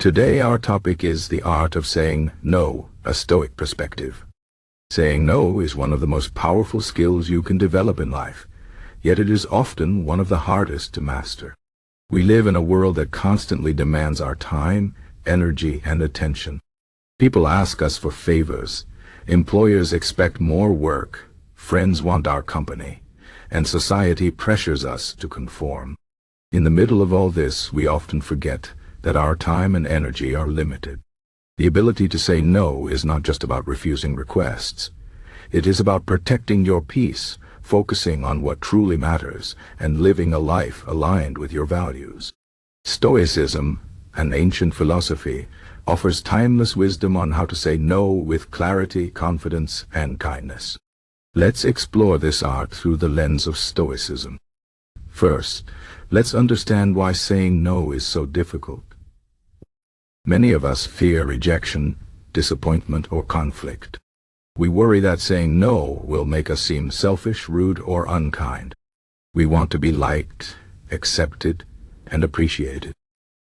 Today our topic is the art of saying no, a Stoic perspective. Saying no is one of the most powerful skills you can develop in life, yet it is often one of the hardest to master. We live in a world that constantly demands our time, energy, and attention. People ask us for favors, employers expect more work, friends want our company, and society pressures us to conform. In the middle of all this, we often forget that our time and energy are limited. The ability to say no is not just about refusing requests. It is about protecting your peace, focusing on what truly matters, and living a life aligned with your values. Stoicism, an ancient philosophy, offers timeless wisdom on how to say no with clarity, confidence, and kindness. Let's explore this art through the lens of Stoicism. First, let's understand why saying no is so difficult. Many of us fear rejection, disappointment, or conflict. We worry that saying no will make us seem selfish, rude, or unkind. We want to be liked, accepted, and appreciated.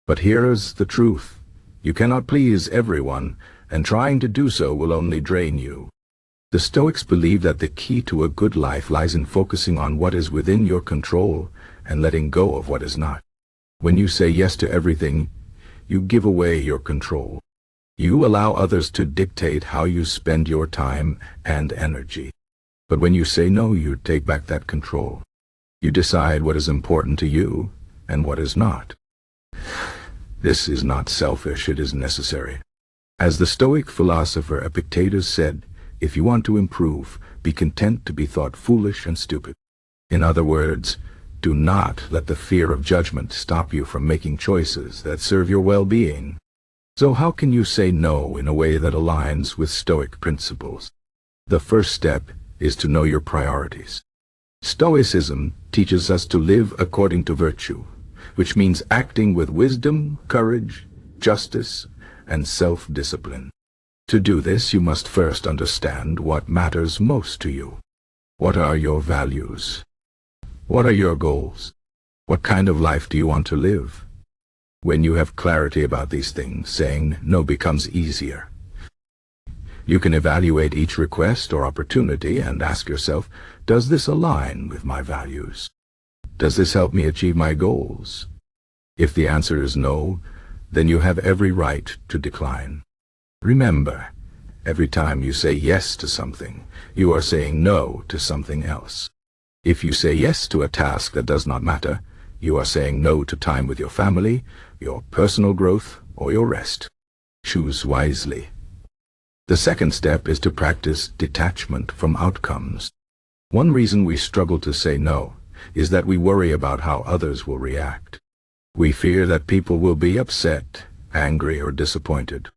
But here's the truth. You cannot please everyone, and trying to do so will only drain you. The Stoics believe that the key to a good life lies in focusing on what is within your control and letting go of what is not. When you say yes to everything, you give away your control. You allow others to dictate how you spend your time and energy. But when you say no, you take back that control. You decide what is important to you and what is not. This is not selfish, it is necessary. As the Stoic philosopher Epictetus said, if you want to improve, be content to be thought foolish and stupid. In other words, do not let the fear of judgment stop you from making choices that serve your well-being. So how can you say no in a way that aligns with Stoic principles? The first step is to know your priorities. Stoicism teaches us to live according to virtue, which means acting with wisdom, courage, justice, and self-discipline. To do this, you must first understand what matters most to you. What are your values? What are your goals? What kind of life do you want to live? When you have clarity about these things, saying no becomes easier. You can evaluate each request or opportunity and ask yourself, does this align with my values? Does this help me achieve my goals? If the answer is no, then you have every right to decline. Remember, every time you say yes to something, you are saying no to something else. If you say yes to a task that does not matter, you are saying no to time with your family, your personal growth, or your rest. Choose wisely. The second step is to practice detachment from outcomes. One reason we struggle to say no is that we worry about how others will react. We fear that people will be upset, angry, or disappointed.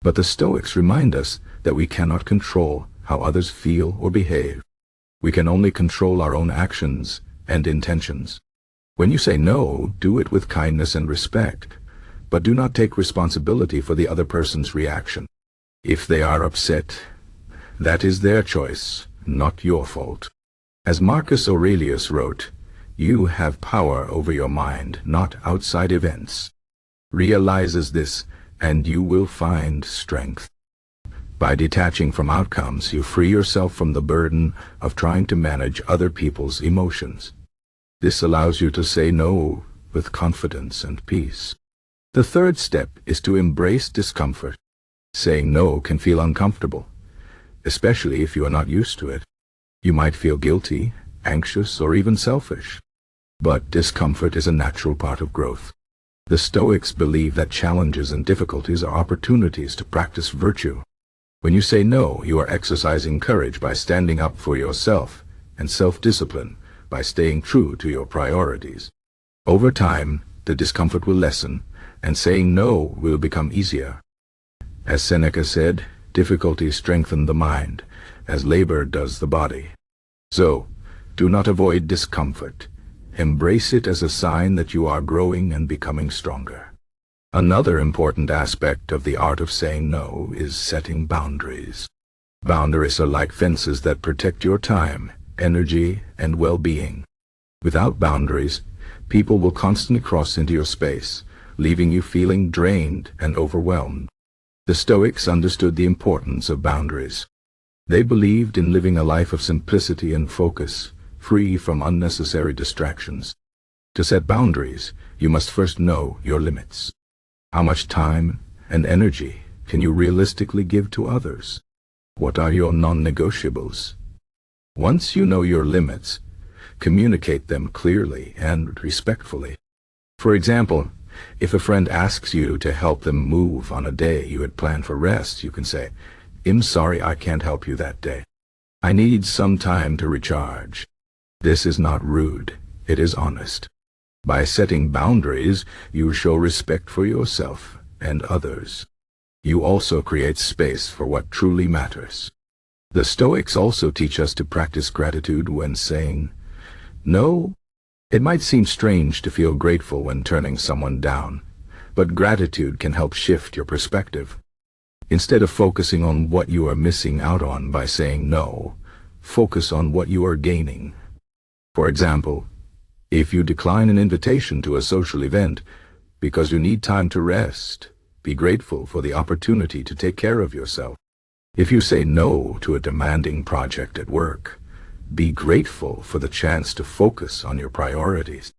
But the Stoics remind us that we cannot control how others feel or behave. We can only control our own actions and intentions. When you say no, do it with kindness and respect, but do not take responsibility for the other person's reaction. If they are upset, that is their choice, not your fault. As Marcus Aurelius wrote, you have power over your mind, not outside events. Realizes this, and you will find strength. By detaching from outcomes, you free yourself from the burden of trying to manage other people's emotions. This allows you to say no with confidence and peace. The third step is to embrace discomfort. Saying no can feel uncomfortable, especially if you are not used to it. You might feel guilty, anxious, or even selfish. But discomfort is a natural part of growth. The Stoics believe that challenges and difficulties are opportunities to practice virtue. When you say no, you are exercising courage by standing up for yourself, and self-discipline by staying true to your priorities. Over time, the discomfort will lessen, and saying no will become easier. As Seneca said, difficulties strengthen the mind, as labor does the body. So, do not avoid discomfort. Embrace it as a sign that you are growing and becoming stronger. Another important aspect of the art of saying no is setting boundaries. Boundaries are like fences that protect your time, energy, and well-being. Without boundaries, people will constantly cross into your space, leaving you feeling drained and overwhelmed. The Stoics understood the importance of boundaries. They believed in living a life of simplicity and focus, free from unnecessary distractions. To set boundaries, you must first know your limits. How much time and energy can you realistically give to others? What are your non-negotiables? Once you know your limits, communicate them clearly and respectfully. For example, if a friend asks you to help them move on a day you had planned for rest, you can say, "I'm sorry I can't help you that day. I need some time to recharge." This is not rude, it is honest. By setting boundaries, you show respect for yourself and others. You also create space for what truly matters. The Stoics also teach us to practice gratitude when saying no. It might seem strange to feel grateful when turning someone down, but gratitude can help shift your perspective. Instead of focusing on what you are missing out on by saying no, focus on what you are gaining. For example, if you decline an invitation to a social event because you need time to rest, be grateful for the opportunity to take care of yourself. If you say no to a demanding project at work, be grateful for the chance to focus on your priorities.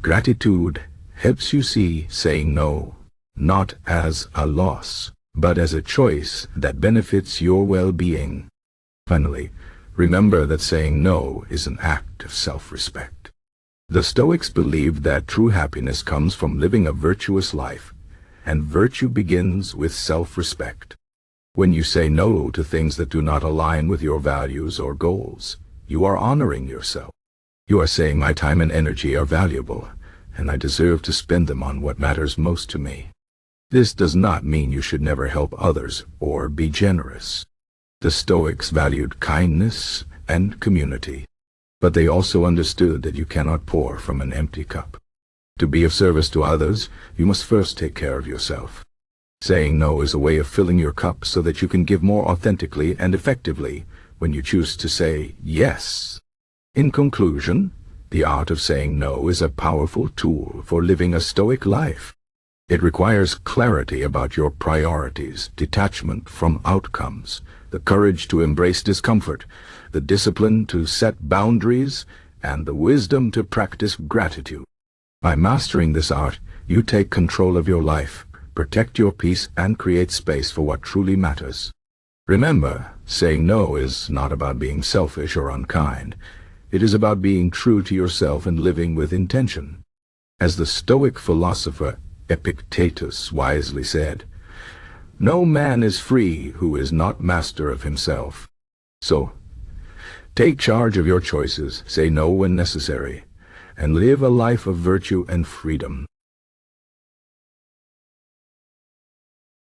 Gratitude helps you see saying no not as a loss, but as a choice that benefits your well-being. Finally, remember that saying no is an act of self-respect. The Stoics believed that true happiness comes from living a virtuous life, and virtue begins with self-respect. When you say no to things that do not align with your values or goals, you are honoring yourself. You are saying, "My time and energy are valuable, and I deserve to spend them on what matters most to me." This does not mean you should never help others or be generous. The Stoics valued kindness and community, but they also understood that you cannot pour from an empty cup. To be of service to others, you must first take care of yourself. Saying no is a way of filling your cup so that you can give more authentically and effectively when you choose to say yes. In conclusion, the art of saying no is a powerful tool for living a Stoic life. It requires clarity about your priorities, detachment from outcomes, the courage to embrace discomfort, the discipline to set boundaries, and the wisdom to practice gratitude. By mastering this art, you take control of your life, protect your peace, and create space for what truly matters. Remember, saying no is not about being selfish or unkind. It is about being true to yourself and living with intention. As the Stoic philosopher Epictetus wisely said, "No man is free who is not master of himself." So, take charge of your choices, say no when necessary, and live a life of virtue and freedom.